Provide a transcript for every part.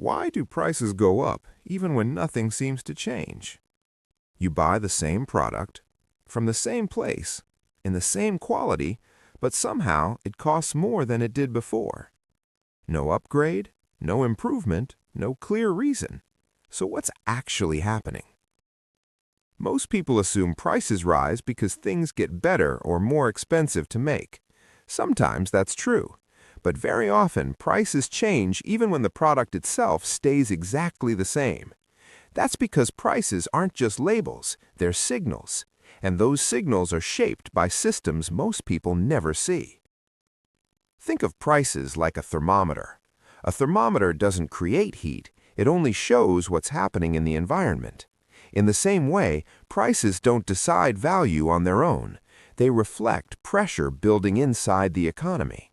Why do prices go up even when nothing seems to change? You buy the same product, from the same place, in the same quality, but somehow it costs more than it did before. No upgrade, no improvement, no clear reason. So what's actually happening? Most people assume prices rise because things get better or more expensive to make. Sometimes that's true, but very often prices change even when the product itself stays exactly the same. That's because prices aren't just labels, they're signals, and those signals are shaped by systems most people never see. Think of prices like a thermometer. A thermometer doesn't create heat, it only shows what's happening in the environment. In the same way, prices don't decide value on their own. They reflect pressure building inside the economy.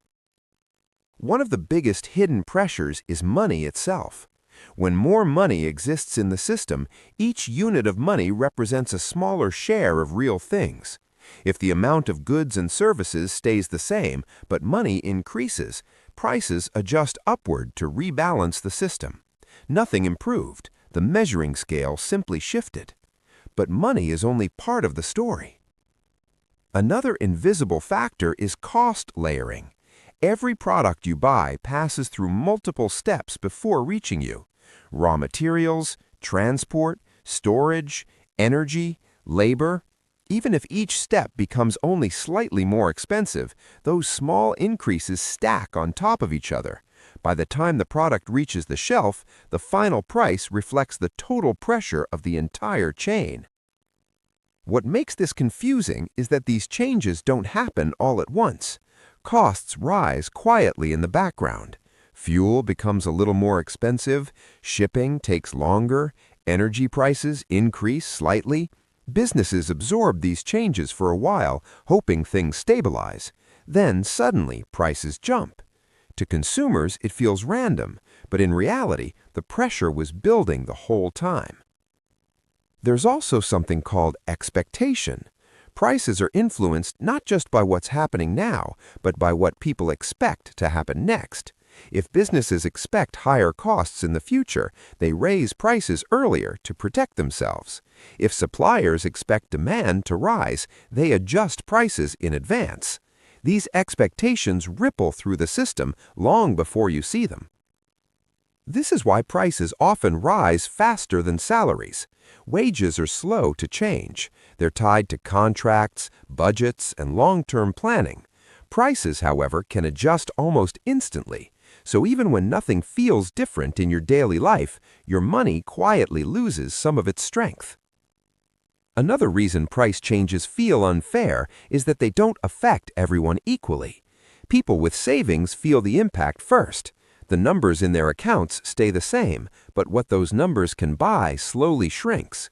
One of the biggest hidden pressures is money itself. When more money exists in the system, each unit of money represents a smaller share of real things. If the amount of goods and services stays the same, but money increases, prices adjust upward to rebalance the system. Nothing improved. The measuring scale simply shifted. But money is only part of the story. Another invisible factor is cost layering. Every product you buy passes through multiple steps before reaching you. Raw materials, transport, storage, energy, labor. Even if each step becomes only slightly more expensive, those small increases stack on top of each other. By the time the product reaches the shelf, the final price reflects the total pressure of the entire chain. What makes this confusing is that these changes don't happen all at once. Costs rise quietly in the background. Fuel becomes a little more expensive, shipping takes longer, energy prices increase slightly. Businesses absorb these changes for a while, hoping things stabilize. Then suddenly prices jump. To consumers, it feels random, but in reality, the pressure was building the whole time. There's also something called expectation. Prices are influenced not just by what's happening now, but by what people expect to happen next. If businesses expect higher costs in the future, they raise prices earlier to protect themselves. If suppliers expect demand to rise, they adjust prices in advance. These expectations ripple through the system long before you see them. This is why prices often rise faster than salaries. Wages are slow to change. They're tied to contracts, budgets, and long-term planning. Prices, however, can adjust almost instantly. So even when nothing feels different in your daily life, your money quietly loses some of its strength. Another reason price changes feel unfair is that they don't affect everyone equally. People with savings feel the impact first. The numbers in their accounts stay the same, but what those numbers can buy slowly shrinks.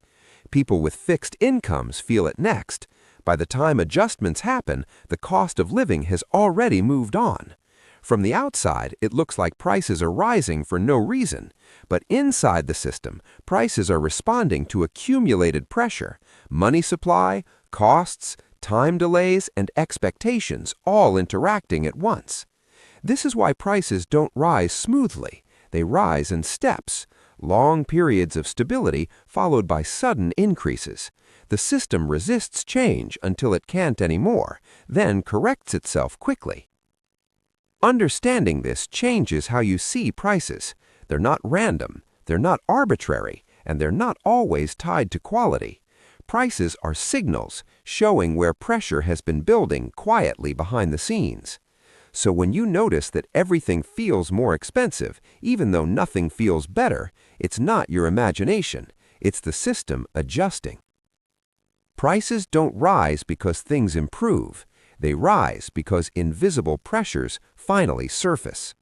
People with fixed incomes feel it next. By the time adjustments happen, the cost of living has already moved on. From the outside, it looks like prices are rising for no reason, but inside the system, prices are responding to accumulated pressure, money supply, costs, time delays, and expectations all interacting at once. This is why prices don't rise smoothly. They rise in steps, long periods of stability followed by sudden increases. The system resists change until it can't anymore, then corrects itself quickly. Understanding this changes how you see prices. They're not random, they're not arbitrary, and they're not always tied to quality. Prices are signals showing where pressure has been building quietly behind the scenes. So when you notice that everything feels more expensive, even though nothing feels better, it's not your imagination, it's the system adjusting. Prices don't rise because things improve. They rise because invisible pressures finally surface.